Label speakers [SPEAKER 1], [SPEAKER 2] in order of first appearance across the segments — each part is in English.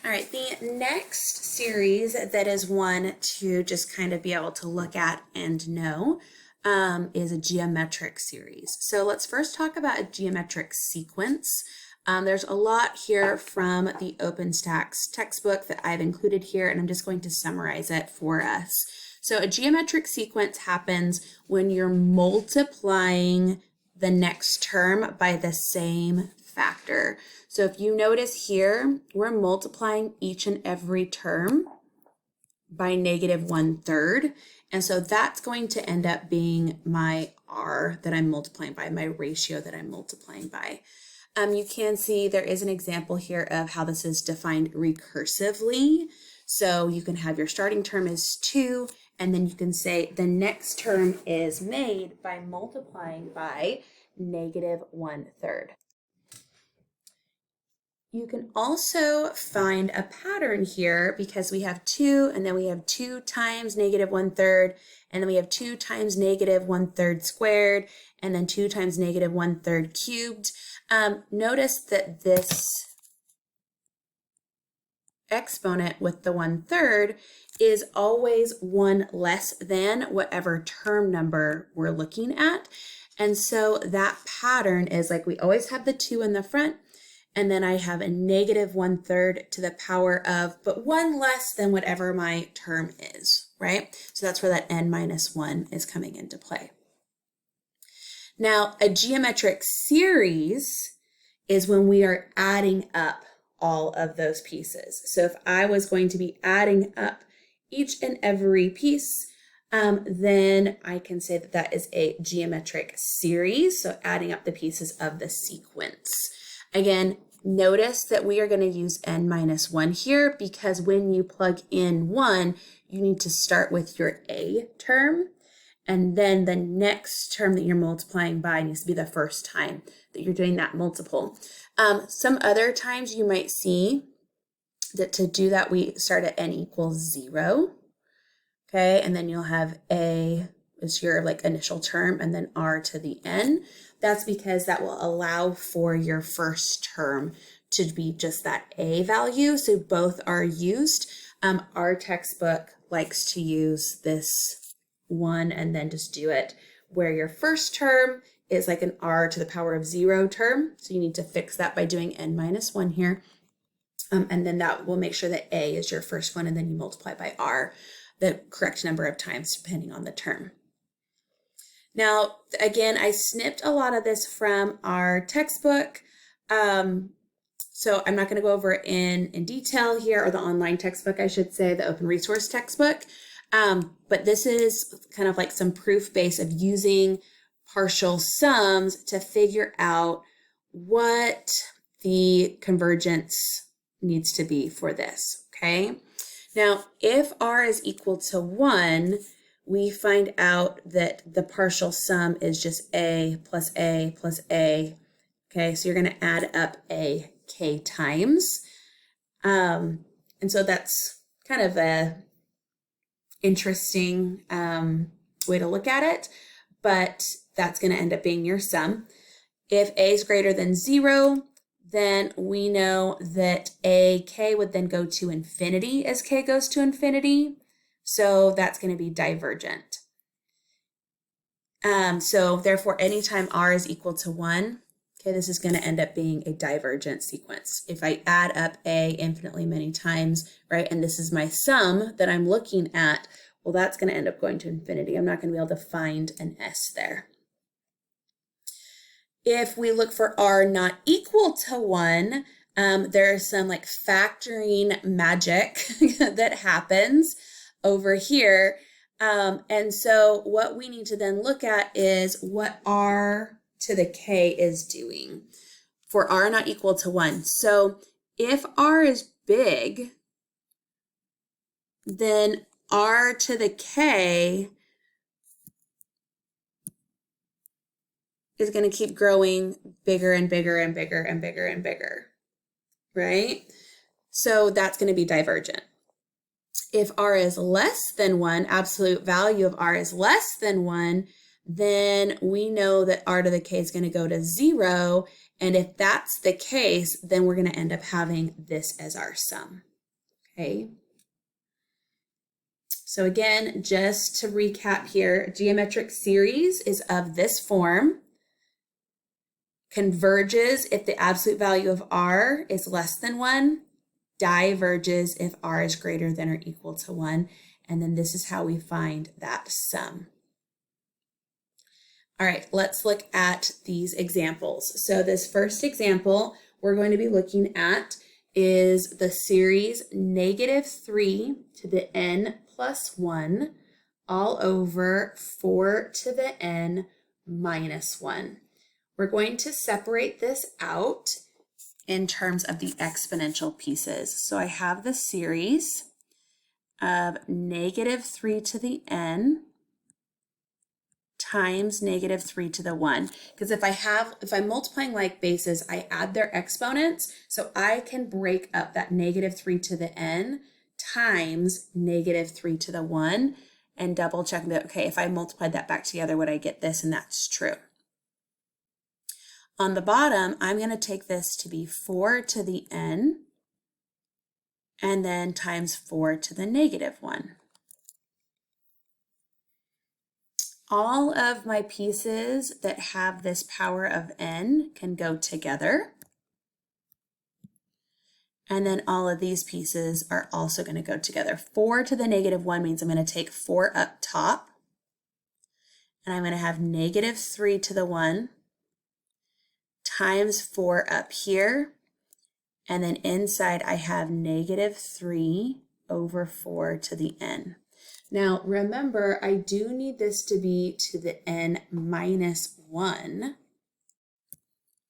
[SPEAKER 1] All right, the next series that is one to just kind of be able to look at and know is a geometric series. So let's first talk about a geometric sequence. There's a lot here from the OpenStax textbook that I've included here, and I'm just going to summarize it for us. So a geometric sequence happens when you're multiplying the next term by the same factor. So if you notice here, we're multiplying each and every term by -1/3. And so that's going to end up being my R that I'm multiplying by, my ratio that I'm multiplying by. You can see there is an example here of how this is defined recursively. So you can have your starting term is 2, and then you can say the next term is made by multiplying by -1/3. You can also find a pattern here because we have 2, and then we have 2 times -1/3, and then we have 2 times -1/3 squared, and then 2 times -1/3 cubed. Notice that this exponent with the 1/3 is always 1 less than whatever term number we're looking at. And so that pattern is like we always have the 2 in the front, and then I have a -1/3 to the power of, but 1 less than whatever my term is, right? So that's where that n-1 is coming into play. Now, a geometric series is when we are adding up all of those pieces. So if I was going to be adding up each and every piece, then I can say that that is a geometric series. So adding up the pieces of the sequence. Again, notice that we are going to use n-1 here because when you plug in 1, you need to start with your A term. And then the next term that you're multiplying by needs to be the first time that you're doing that multiple. Some other times you might see that to do that, we start at n equals 0. Okay, and then you'll have A is your like initial term, and then R to the n. That's because that will allow for your first term to be just that A value. So both are used. Our textbook likes to use this one and then just do it where your first term is like an R to the power of 0 term. So you need to fix that by doing n-1 here. And then that will make sure that A is your first one, and then you multiply by R the correct number of times depending on the term. Now, again, I snipped a lot of this from our textbook. So I'm not going to go over in detail here, or the online textbook, I should say, the open resource textbook. But this is kind of like some proof base of using partial sums to figure out what the convergence needs to be for this, okay? Now, if R is equal to 1, we find out that the partial sum is just A plus A plus A. Okay, so you're going to add up A k times. And so that's kind of a interesting way to look at it, but that's going to end up being your sum. If A is greater than 0, then we know that AK would then go to infinity as K goes to infinity. So that's going to be divergent. So therefore, anytime R is equal to 1, okay, this is going to end up being a divergent sequence. If I add up A infinitely many times, right, and this is my sum that I'm looking at, well, that's going to end up going to infinity. I'm not going to be able to find an S there. If we look for R not equal to 1, there's some like factoring magic that happens over here. And so what we need to then look at is what R to the K is doing for R not equal to 1. So if R is big, then R to the K is going to keep growing bigger and bigger and bigger and bigger and bigger, right? So that's going to be divergent. If R is less than 1, absolute value of R is less than 1, then we know that R to the K is going to go to 0. And if that's the case, then we're going to end up having this as our sum. okay? So again, just to recap here, geometric series is of this form, converges if the absolute value of r is less than 1, diverges if r is greater than or equal to 1, and then this is how we find that sum. All right, let's look at these examples. So this first example we're going to be looking at is the series -3 to the n plus 1 all over 4 to the n minus 1. We're going to separate this out in terms of the exponential pieces. So I have the series of -3 to the n times -3 to the 1. Because if I'm multiplying like bases, I add their exponents, so I can break up that -3 to the n times -3 to the 1 and double check that, okay, if I multiplied that back together, would I get this? And that's true. On the bottom, I'm going to take this to be 4 to the n and then times 4 to the -1. All of my pieces that have this power of n can go together. And then all of these pieces are also going to go together. 4 to the -1 means I'm going to take 4 up top. And I'm going to have -3 to the 1 times 4 up here. And then inside I have -3 over 4 to the n. Now remember, I do need this to be to the n minus 1.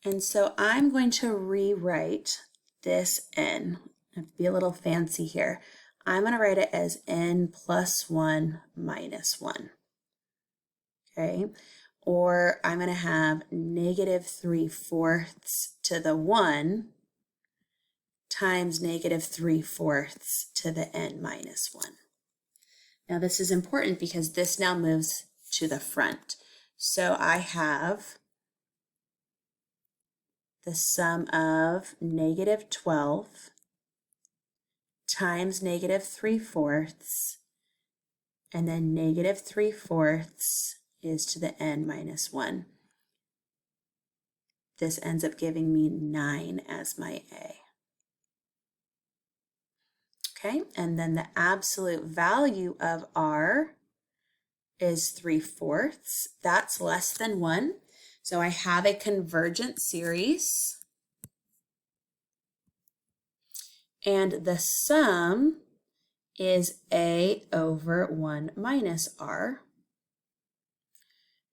[SPEAKER 1] And so I'm going to rewrite this n. I have to be a little fancy here. I'm going to write it as n plus 1 minus 1. Okay, or I'm going to have -3/4 to the 1 times -3/4 to the n minus 1. Now this is important because this now moves to the front. So I have the sum of -12 times -3/4, and then -3/4 is to the n minus 1. This ends up giving me 9 as my a. Okay, and then the absolute value of r is 3/4. That's less than 1. So I have a convergent series. And the sum is a over 1 minus r.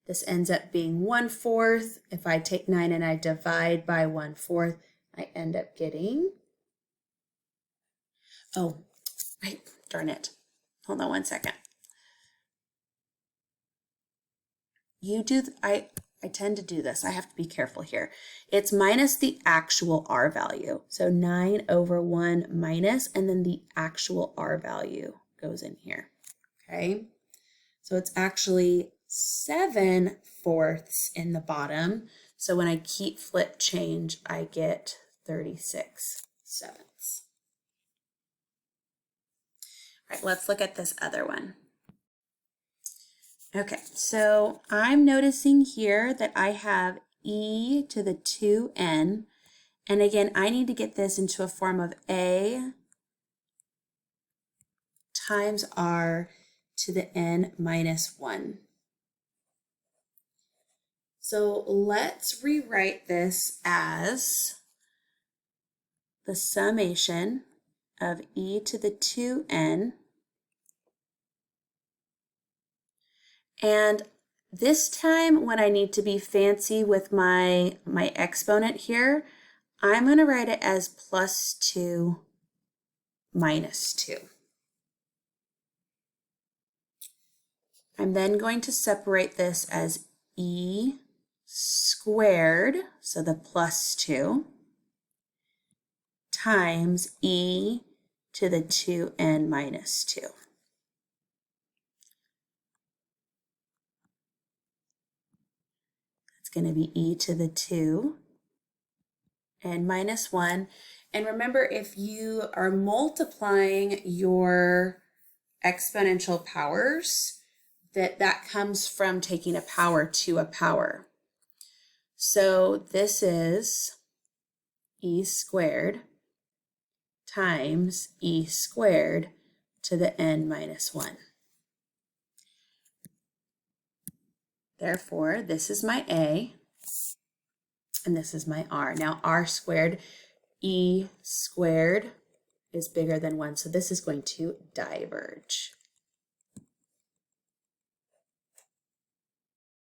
[SPEAKER 1] This ends up being 1/4. If I take 9 and I divide by 1/4, I end up getting, oh, right, darn it. Hold on one second. I tend to do this. I have to be careful here. It's minus the actual r value. So 9 over 1 minus, and then the actual r value goes in here. Okay, so it's actually 7/4 in the bottom. So when I keep flip change, I get 36/7. All right, let's look at this other one. Okay, so I'm noticing here that I have e to the 2n, and again, I need to get this into a form of a times r to the n minus 1. So let's rewrite this as the summation of e to the 2n. And this time when I need to be fancy with my exponent here, I'm going to write it as +2 minus 2. I'm then going to separate this as e squared, so the +2, times e to the 2n minus 2. That's going to be e to the 2 n minus 1. And remember, if you are multiplying your exponential powers, that comes from taking a power to a power. So this is e squared times e squared to the n minus 1. Therefore, this is my a, and this is my r. Now, r squared, e squared is bigger than 1, so this is going to diverge.